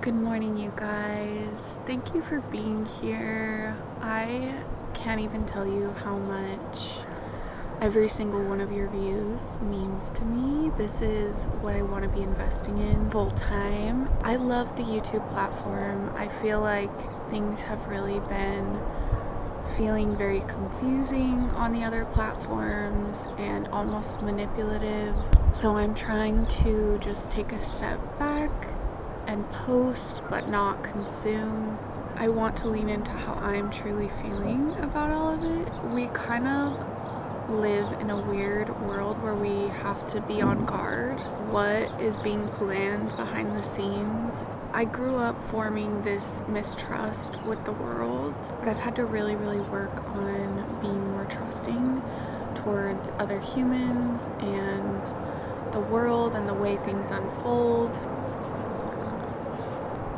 Good morning, you guys. Thank you for being here. I can't even tell you how much every single one of your views means to me. This is what I want to be investing in full time. I love the YouTube platform. I feel like things have really been feeling very confusing on the other platforms and almost manipulative. So I'm trying to just take a step back and post but not consume. I want to lean into how I'm truly feeling about all of it. We kind of live in a weird world where we have to be on guard. What is being planned behind the scenes? I grew up forming this mistrust with the world, but I've had to really work on being more trusting towards other humans and the world and the way things unfold.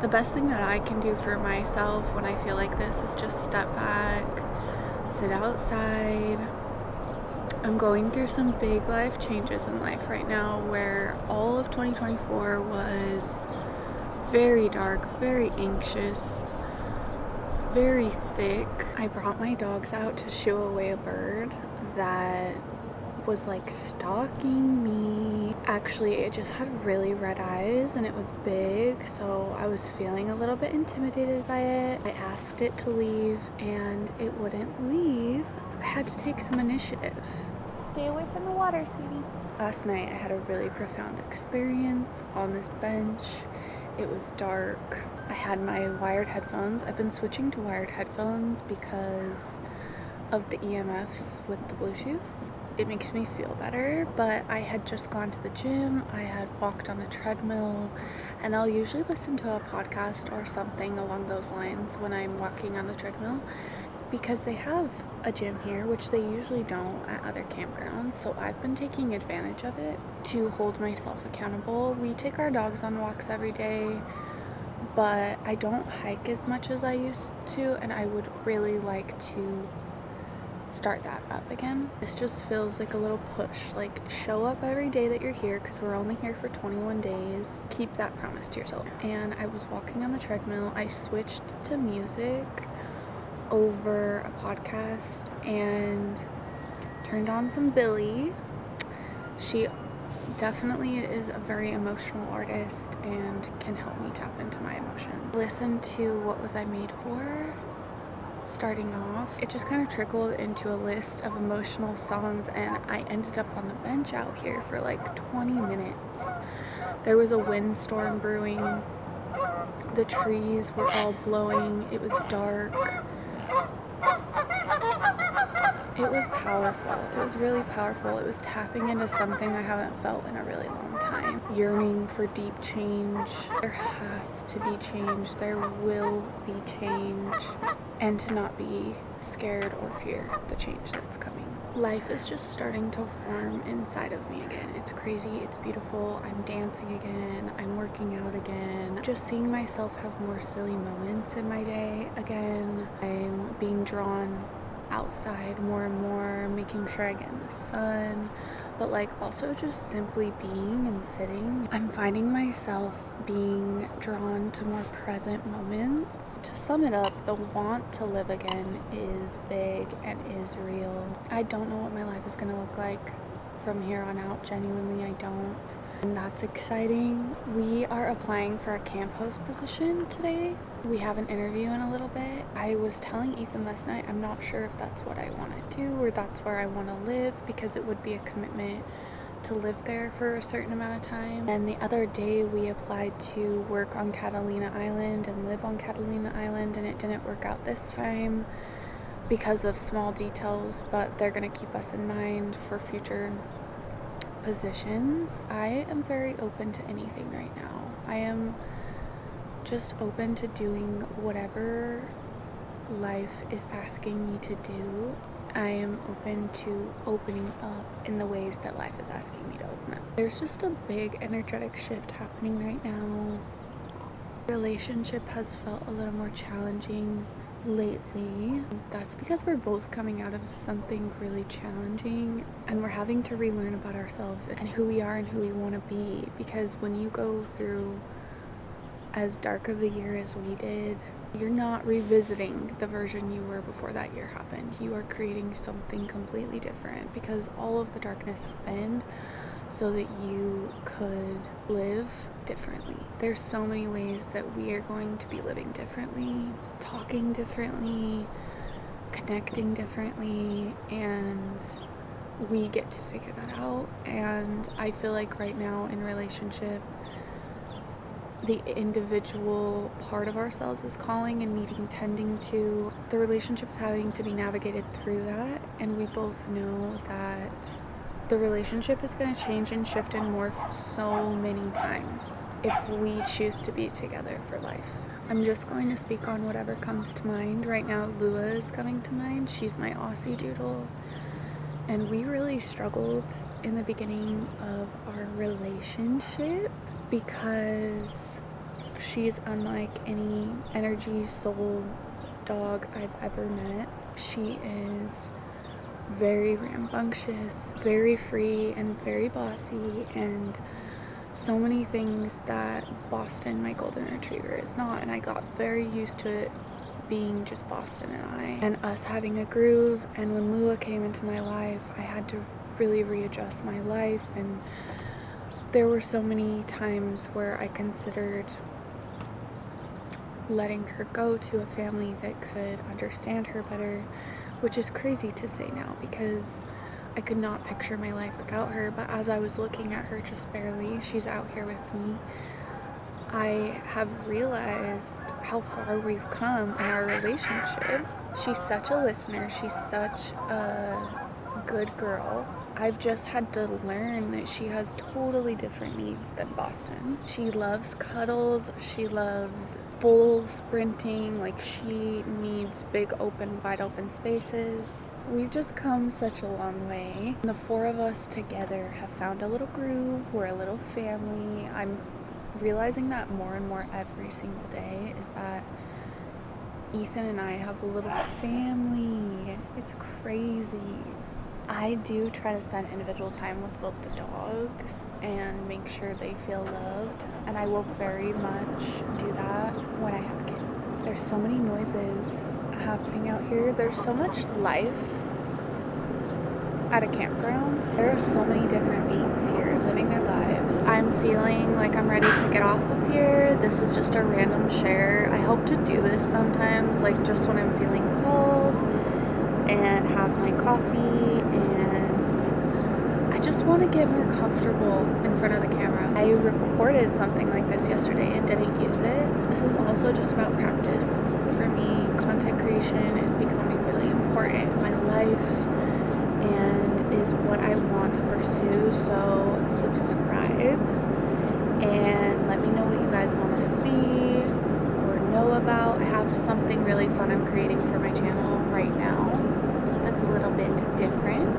The best thing that I can do for myself when I feel like this is just step back, sit outside. I'm going through some big life changes in life right now where all of 2024 was very dark, very anxious, very thick. I brought my dogs out to shoo away a bird that was like stalking me. Actually, it just had really red eyes and it was big, so I was feeling a little bit intimidated by it. I asked it to leave and it wouldn't leave. I had to take some initiative. Stay away from the water, sweetie. Last night I had a really profound experience on this bench. It was dark. I had my wired headphones. I've been switching to wired headphones because of the EMFs with the Bluetooth. It makes me feel better, but I had just gone to the gym. I had walked on the treadmill, and I'll usually listen to a podcast or something along those lines when I'm walking on the treadmill because they have a gym here, which they usually don't at other campgrounds. So I've been taking advantage of it to hold myself accountable. We take our dogs on walks every day, but I don't hike as much as I used to, and I would really like to start that up again. This just feels like a little push, like show up every day that you're here because we're only here for 21 days. Keep that promise to yourself. And I was walking on the treadmill. I switched to music over a podcast and turned on some Billie. She definitely is a very emotional artist and can help me tap into my emotion. Listen to What Was I Made For? Starting off, it just kind of trickled into a list of emotional songs, and I ended up on the bench out here for like 20 minutes. There was a windstorm brewing. The trees were all blowing. It was dark. It was powerful. It was really powerful. It was tapping into something I haven't felt in a really long time. Yearning for deep change. There has to be change. There will be change. And to not be scared or fear the change that's coming. Life is just starting to form inside of me again. It's crazy. It's beautiful. I'm dancing again. I'm working out again. Just seeing myself have more silly moments in my day again. I'm being drawn outside more and more, making sure I get in the sun, but like also just simply being and sitting. I'm finding myself being drawn to more present moments. To sum it up, the want to live again is big and is real. I don't know what my life is going to look like from here on out. Genuinely, I don't. And that's exciting. We are applying for a camp host position today. We have an interview in a little bit. I was telling Ethan last night, I'm not sure if that's what I want to do or that's where I want to live, because it would be a commitment to live there for a certain amount of time. And the other day we applied to work on Catalina Island and live on Catalina Island, and it didn't work out this time because of small details, but they're going to keep us in mind for future positions. I am very open to anything right now. I am just open to doing whatever life is asking me to do. I am open to opening up in the ways that life is asking me to open up. There's just a big energetic shift happening right now. Relationship has felt a little more challenging lately. That's because we're both coming out of something really challenging, and we're having to relearn about ourselves and who we are and who we want to be, because when you go through as dark of a year as we did, you're not revisiting the version you were before that year happened. You are creating something completely different because all of the darkness happened so that you could live differently. There's so many ways that we are going to be living differently, talking differently, connecting differently, and we get to figure that out. And I feel like right now in relationship, the individual part of ourselves is calling and needing tending to. The relationship's having to be navigated through that, and we both know that the relationship is going to change and shift and morph so many times if we choose to be together for life. I'm just going to speak on whatever comes to mind. Right now, Lua is coming to mind. She's my Aussie doodle. And we really struggled in the beginning of our relationship because she's unlike any energy soul dog I've ever met. She is very rambunctious, very free, and very bossy, and so many things that Boston, my golden retriever, is not. And I got very used to it being just Boston and us having a groove. And when Lua came into my life, I had to really readjust my life, and there were so many times where I considered letting her go to a family that could understand her better, which is crazy to say now because I could not picture my life without her. But as I was looking at her just barely, she's out here with me, I have realized how far we've come in our relationship. She's such a listener. She's such a good girl. I've just had to learn that she has totally different needs than Boston. She loves cuddles. She loves full sprinting. Like, she needs big open, wide open spaces. We've just come such a long way. The four of us together have found a little groove. We're a little family. I'm realizing that more and more every single day, is that Ethan and I have a little family. It's crazy. I do try to spend individual time with both the dogs and make sure they feel loved, and I will very much do that when I have kids. There's so many noises happening out here. There's so much life at a campground. There are so many different beings here living their lives. I'm feeling like I'm ready to get off of here. This was just a random share. I hope to do this sometimes, like just when I'm feeling cold and have my coffee, and I just want to get more comfortable in front of the camera. I recorded something like this yesterday and didn't use it. This is also just about practice. For me, content creation is becoming really important in my life and is what I want to pursue. So subscribe and let me know what you guys want to see or know about. I have something really fun I'm creating for my channel right now that's a little bit different.